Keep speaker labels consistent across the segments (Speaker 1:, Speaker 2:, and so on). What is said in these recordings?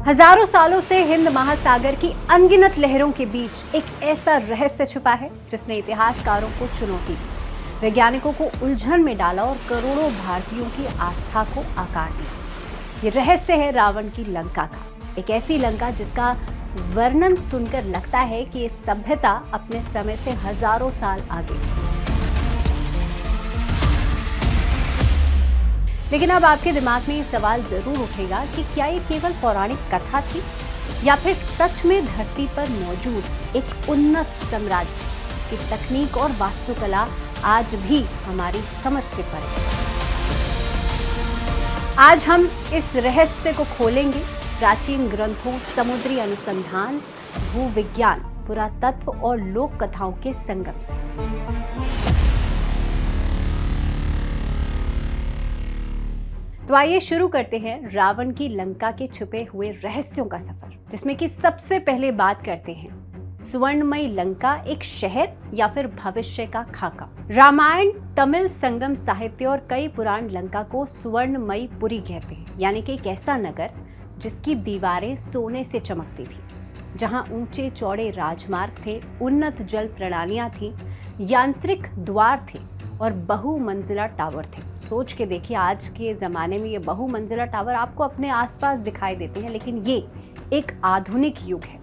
Speaker 1: हजारों सालों से हिंद महासागर की अनगिनत लहरों के बीच एक ऐसा रहस्य छुपा है जिसने इतिहासकारों को चुनौती दी, वैज्ञानिकों को उलझन में डाला और करोड़ों भारतीयों की आस्था को आकार दिया। ये रहस्य है रावण की लंका का, एक ऐसी लंका जिसका वर्णन सुनकर लगता है कि ये सभ्यता अपने समय से हजारों साल आगे है। लेकिन अब आपके दिमाग में ये सवाल जरूर उठेगा कि क्या ये केवल पौराणिक कथा थी या फिर सच में धरती पर मौजूद एक उन्नत साम्राज्य जिसकी तकनीक और वास्तुकला आज भी हमारी समझ से परे है। आज हम इस रहस्य को खोलेंगे प्राचीन ग्रंथों, समुद्री अनुसंधान, भूविज्ञान, पुरातत्व और लोक कथाओं के संगम से। तो आइए शुरू करते हैं रावण की लंका के छुपे हुए रहस्यों का सफर, जिसमें कि सबसे पहले बात करते हैं स्वर्णमयी लंका एक शहर या फिर भविष्य का खाका। रामायण, तमिल संगम साहित्य और कई पुराण लंका को स्वर्णमयी पुरी कहते हैं, यानी कि एक ऐसा नगर जिसकी दीवारें सोने से चमकती थी, जहां ऊंचे चौड़े राजमार्ग थे, उन्नत जल प्रणालियां थी, यांत्रिक द्वार थे और बहुमंजिला टावर थे। सोच के देखिए, आज के ज़माने में ये बहुमंजिला टावर आपको अपने आसपास दिखाई देते हैं, लेकिन ये एक आधुनिक युग है।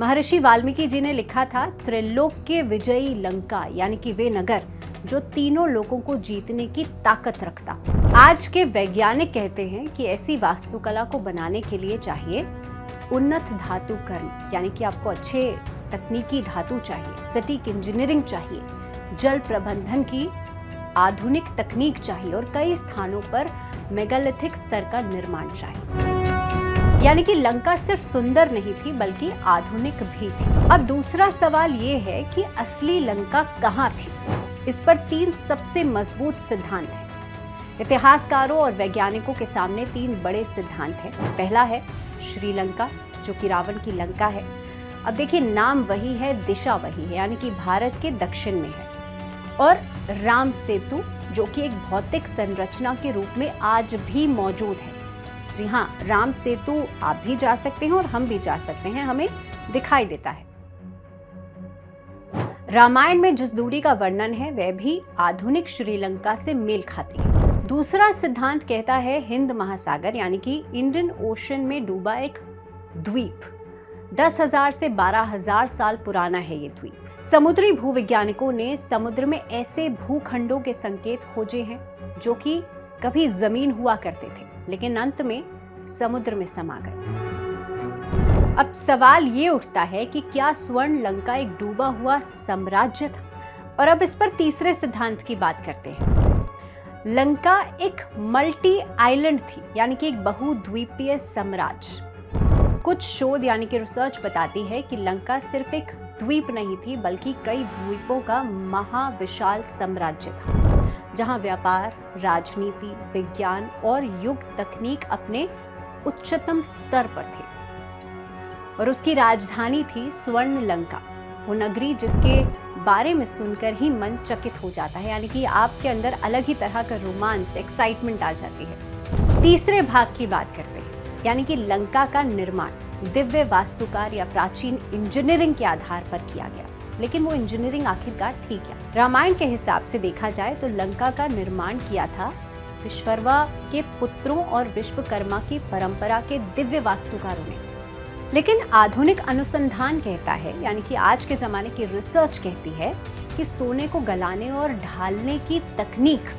Speaker 1: महर्षि वाल्मीकि जी ने लिखा था, त्रिलोक्य विजयी लंका, यानी कि वे नगर जो तीनों लोगों को जीतने की ताकत रखता। आज के वैज्ञानिक कहते हैं कि ऐसी वास्तुकला को बनाने के लिए चाहिए उन्नत धातु कर्म, यानी कि आपको अच्छे तकनीकी धातु चाहिए, सटीक इंजीनियरिंग चाहिए, जल प्रबंधन की आधुनिक तकनीक चाहिए और कई स्थानों पर मेगालिथिक स्तर का निर्माण चाहिए। यानी कि लंका सिर्फ सुंदर नहीं थी बल्कि आधुनिक भी थी। अब दूसरा सवाल ये है कि असली लंका कहाँ थी? इस पर तीन सबसे मजबूत सिद्धांत हैं। इतिहासकारों और वैज्ञानिकों के सामने तीन बड़े सिद्धांत हैं। पहला है श्रीलंका, जो कि रावण की लंका है। अब देखिए, नाम वही है, दिशा वही है, यानी कि भारत के दक्षिण में है। और राम सेतु, जो कि एक भौतिक संरचना के रूप में आज भी मौजूद है। जी हाँ, राम सेतु आप भी जा सकते हैं और हम भी जा सकते हैं, हमें दिखाई देता है। रामायण में जिस दूरी का वर्णन है वह भी आधुनिक श्रीलंका से मेल खाती है। दूसरा सिद्धांत कहता है हिंद महासागर, यानी कि इंडियन ओशन में डूबा एक द्वीप 10,000 से 12,000 साल पुराना है। ये द्वीप, समुद्री भूवैज्ञानिकों ने समुद्र में ऐसे भूखंडों के संकेत खोजे हैं जो कि कभी जमीन हुआ करते थे लेकिन अंत में समुद्र में समा गए। अब सवाल ये उठता है कि क्या स्वर्ण लंका एक डूबा हुआ साम्राज्य था? और अब इस पर तीसरे सिद्धांत की बात करते हैं। लंका एक मल्टी आइलैंड थी, यानी कि एक बहुद्वीपीय साम्राज्य। कुछ शोध यानी कि रिसर्च बताती है कि लंका सिर्फ एक द्वीप नहीं थी बल्कि कई द्वीपों का महाविशाल साम्राज्य था, जहां व्यापार, राजनीति, विज्ञान और युग तकनीक अपने उच्चतम स्तर पर थे। और उसकी राजधानी थी स्वर्ण लंका, वो नगरी जिसके बारे में सुनकर ही मन चकित हो जाता है, यानी कि आपके अंदर अलग ही तरह का रोमांच, एक्साइटमेंट आ जाती है। तीसरे भाग की बात करते हैं, यानी कि लंका का निर्माण दिव्य वास्तुकार या प्राचीन इंजीनियरिंग के आधार पर किया गया। लेकिन वो इंजीनियरिंग आखिरकार थी क्या? रामायण के हिसाब से देखा जाए तो लंका का निर्माण किया था विश्वकर्मा के पुत्रों और विश्वकर्मा की परंपरा के दिव्य वास्तुकारों ने। लेकिन आधुनिक अनुसंधान कहता है, यानी कि आज के जमाने की रिसर्च कहती है कि सोने को गलाने और ढालने की तकनीक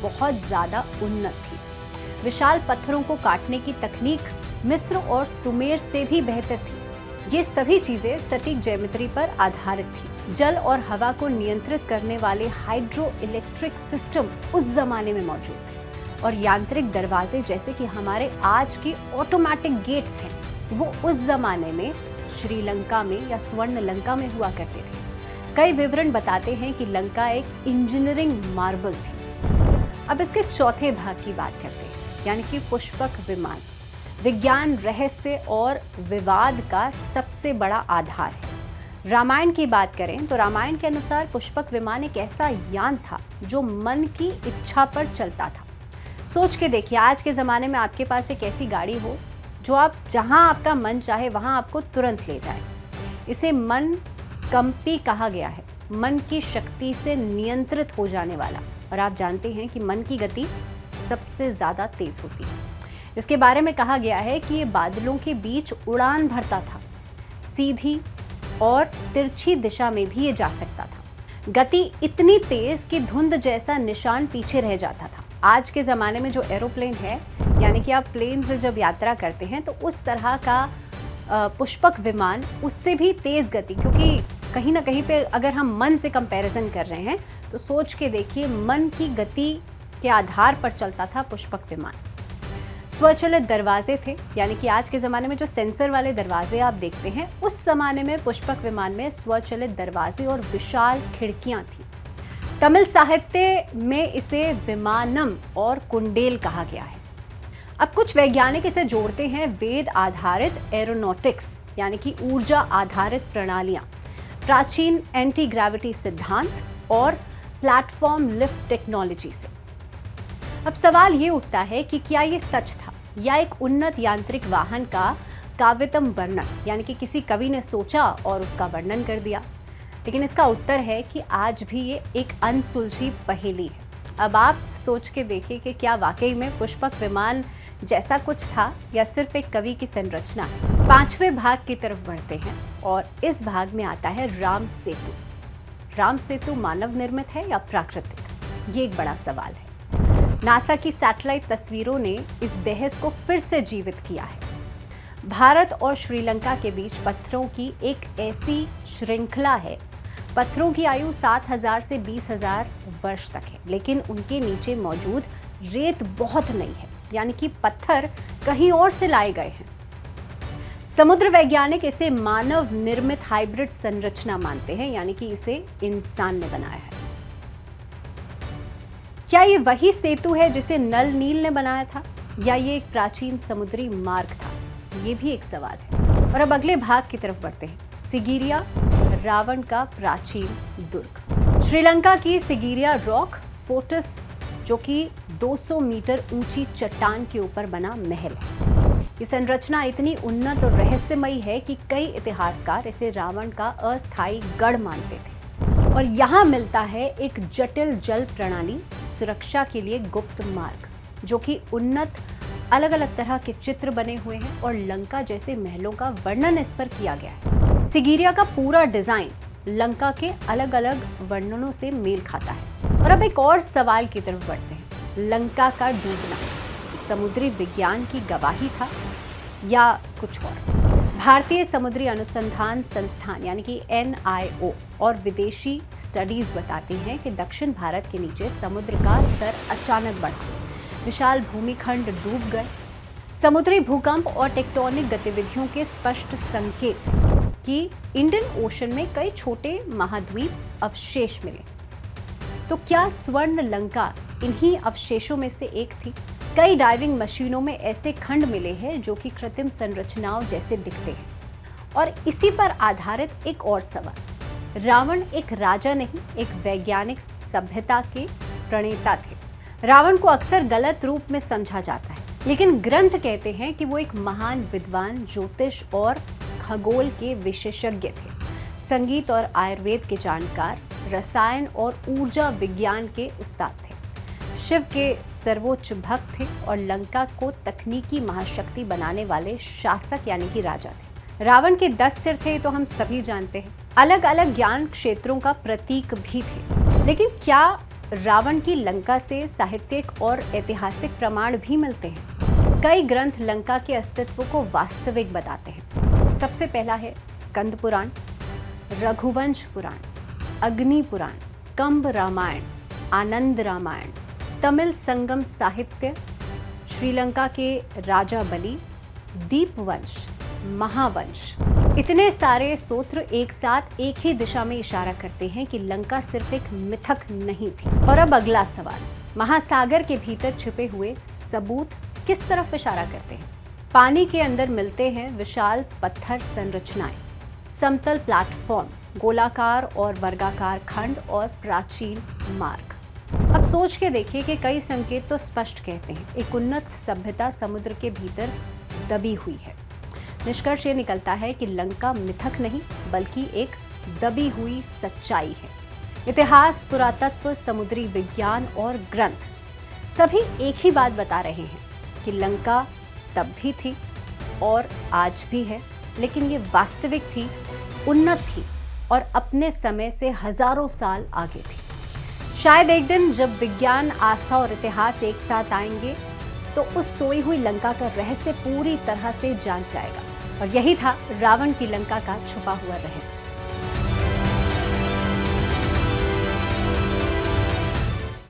Speaker 1: बहुत ज्यादा उन्नत थी। विशाल पत्थरों को काटने की तकनीक मिस्र और सुमेर से भी बेहतर थी। ये सभी चीजें सटीक ज्योमेट्री पर आधारित थी। जल और हवा को नियंत्रित करने वाले हाइड्रो इलेक्ट्रिक सिस्टम उस जमाने में मौजूद थे और यांत्रिक दरवाजे, जैसे कि हमारे आज के ऑटोमेटिक गेट्स हैं, वो उस जमाने में श्रीलंका में या स्वर्ण लंका में हुआ करते थे। कई विवरण बताते हैं कि लंका एक इंजीनियरिंग मार्बल थी। अब इसके चौथे भाग की बात करते हैं, यानी कि पुष्पक विमान, विज्ञान, रहस्य और विवाद का सबसे बड़ा आधार है। रामायण की बात करें तो रामायण के अनुसार पुष्पक विमान एक ऐसा यान था जो मन की इच्छा पर चलता था। सोच के देखिए, आज के ज़माने में आपके पास एक ऐसी गाड़ी हो जो आप जहां आपका मन चाहे वहां आपको तुरंत ले जाए। इसे मन कंपी कहा गया है, मन की शक्ति से नियंत्रित हो जाने वाला। और आप जानते हैं कि मन की गति सबसे ज्यादा तेज होती है। इसके बारे में कहा गया है कि ये बादलों के बीच उड़ान भरता था, सीधी और तिरछी दिशा में भी ये जा सकता था। गति इतनी तेज कि धुंध जैसा निशान पीछे रह जाता था। आज के ज़माने में जो एरोप्लेन है, यानी कि आप प्लेन से जब यात्रा करते हैं तो उस तरह का पुष्पक विमान उससे भी तेज़ गति, क्योंकि कहीं ना कहीं पे अगर हम मन से कंपैरिजन कर रहे हैं तो सोच के देखिए, मन की गति के आधार पर चलता था पुष्पक विमान। स्वचालित दरवाजे थे, यानी कि आज के ज़माने में जो सेंसर वाले दरवाजे आप देखते हैं, उस ज़माने में पुष्पक विमान में स्वचालित दरवाजे और विशाल खिड़कियां थी। तमिल साहित्य में इसे विमानम और कुंडेल कहा गया है। अब कुछ वैज्ञानिक इसे जोड़ते हैं वेद आधारित एरोनॉटिक्स, यानी कि ऊर्जा आधारित प्रणालियां, प्राचीन एंटी ग्रेविटी सिद्धांत और प्लेटफॉर्म लिफ्ट टेक्नोलॉजी से। अब सवाल ये उठता है कि क्या ये सच था या एक उन्नत यांत्रिक वाहन का काव्यतम वर्णन, यानी कि किसी कवि ने सोचा और उसका वर्णन कर दिया। लेकिन इसका उत्तर है कि आज भी ये एक अनसुलझी पहेली है। अब आप सोच के देखिए कि क्या वाकई में पुष्पक विमान जैसा कुछ था या सिर्फ एक कवि की संरचना। 5वें भाग की तरफ बढ़ते हैं और इस भाग में आता है राम सेतु। राम सेतु मानव निर्मित है या प्राकृतिक? ये एक बड़ा सवाल है। नासा की सैटेलाइट तस्वीरों ने इस बहस को फिर से जीवित किया है। भारत और श्रीलंका के बीच पत्थरों की एक ऐसी श्रृंखला है। पत्थरों की आयु 7,000 से 20,000 वर्ष तक है, लेकिन उनके नीचे मौजूद रेत बहुत नई है, यानी कि पत्थर कहीं और से लाए गए हैं। समुद्र वैज्ञानिक इसे मानव निर्मित हाइब्रिड संरचना मानते हैं, यानी कि इसे इंसान ने बनाया है। क्या ये वही सेतु है जिसे नल नील ने बनाया था, या ये एक प्राचीन समुद्री मार्ग था? ये भी एक सवाल है। और अब अगले भाग की तरफ बढ़ते हैं। सिगिरिया, रावण का प्राचीन दुर्ग। श्रीलंका की सिगिरिया रॉक फोर्ट्रेस, जो कि 200 मीटर ऊंची चट्टान के ऊपर बना महल है। ये संरचना इतनी उन्नत और रहस्यमयी है कि कई इतिहासकार इसे रावण का अस्थायी गढ़ मानते थे। और यहाँ मिलता है एक जटिल जल प्रणाली, सुरक्षा के लिए गुप्त मार्ग, जो कि उन्नत अलग अलग तरह के चित्र बने हुए हैं और लंका जैसे महलों का वर्णन इस पर किया गया है। सिगिरिया का पूरा डिजाइन लंका के अलग अलग वर्णनों से मेल खाता है। और अब एक और सवाल की तरफ बढ़ते हैं। लंका का डूबना समुद्री विज्ञान की गवाही था या कुछ और? भारतीय समुद्री अनुसंधान संस्थान यानी कि NIO और विदेशी स्टडीज बताती हैं कि दक्षिण भारत के नीचे समुद्र का स्तर अचानक बढ़ा, विशाल भूमिखंड डूब गए। समुद्री भूकंप और टेक्टोनिक गतिविधियों के स्पष्ट संकेत कि इंडियन ओशन में कई छोटे महाद्वीप अवशेष मिले। तो क्या स्वर्ण लंका इन्हीं अवशेषों में से एक थी? कई डाइविंग मशीनों में ऐसे खंड मिले हैं जो कि कृत्रिम संरचनाओं जैसे दिखते हैं। और इसी पर आधारित एक और सवाल, रावण एक राजा नहीं, एक वैज्ञानिक सभ्यता के प्रणेता थे। रावण को अक्सर गलत रूप में समझा जाता है, लेकिन ग्रंथ कहते हैं कि वो एक महान विद्वान, ज्योतिष और खगोल के विशेषज्ञ थे, संगीत और आयुर्वेद के जानकार, रसायन और ऊर्जा विज्ञान के उस्ताद थे, शिव के सर्वोच्च भक्त थे और लंका को तकनीकी महाशक्ति बनाने वाले शासक यानी कि राजा थे। रावण के 10 सिर थे तो हम सभी जानते हैं। अलग अलग ज्ञान क्षेत्रों का प्रतीक भी थे। लेकिन क्या रावण की लंका से साहित्यिक और ऐतिहासिक प्रमाण भी मिलते हैं? कई ग्रंथ लंका के अस्तित्व को वास्तविक बताते हैं। सबसे पहला है स्कंद पुराण, रघुवंश पुराण, अग्नि पुराण, कंब रामायण, आनंद रामायण, तमिल संगम साहित्य, श्रीलंका के राजा बलि, दीपवंश, महावंश। इतने सारे स्तोत्र एक साथ एक ही दिशा में इशारा करते हैं कि लंका सिर्फ एक मिथक नहीं थी। और अब अगला सवाल, महासागर के भीतर छिपे हुए सबूत किस तरफ इशारा करते हैं? पानी के अंदर मिलते हैं विशाल पत्थर संरचनाएं, समतल प्लेटफॉर्म, गोलाकार और वर्गाकार खंड और प्राचीन मार्ग। अब सोच के देखिए कि कई संकेत तो स्पष्ट कहते हैं एक उन्नत सभ्यता समुद्र के भीतर दबी हुई है। निष्कर्ष ये निकलता है कि लंका मिथक नहीं बल्कि एक दबी हुई सच्चाई है। इतिहास, पुरातत्व, समुद्री विज्ञान और ग्रंथ सभी एक ही बात बता रहे हैं कि लंका तब भी थी और आज भी है, लेकिन ये वास्तविक थी, उन्नत थी और अपने समय से हजारों साल आगे थी। शायद एक दिन जब विज्ञान, आस्था और इतिहास एक साथ आएंगे तो उस सोई हुई लंका का रहस्य पूरी तरह से जाग जाएगा। और यही था रावण की लंका का छुपा हुआ रहस्य।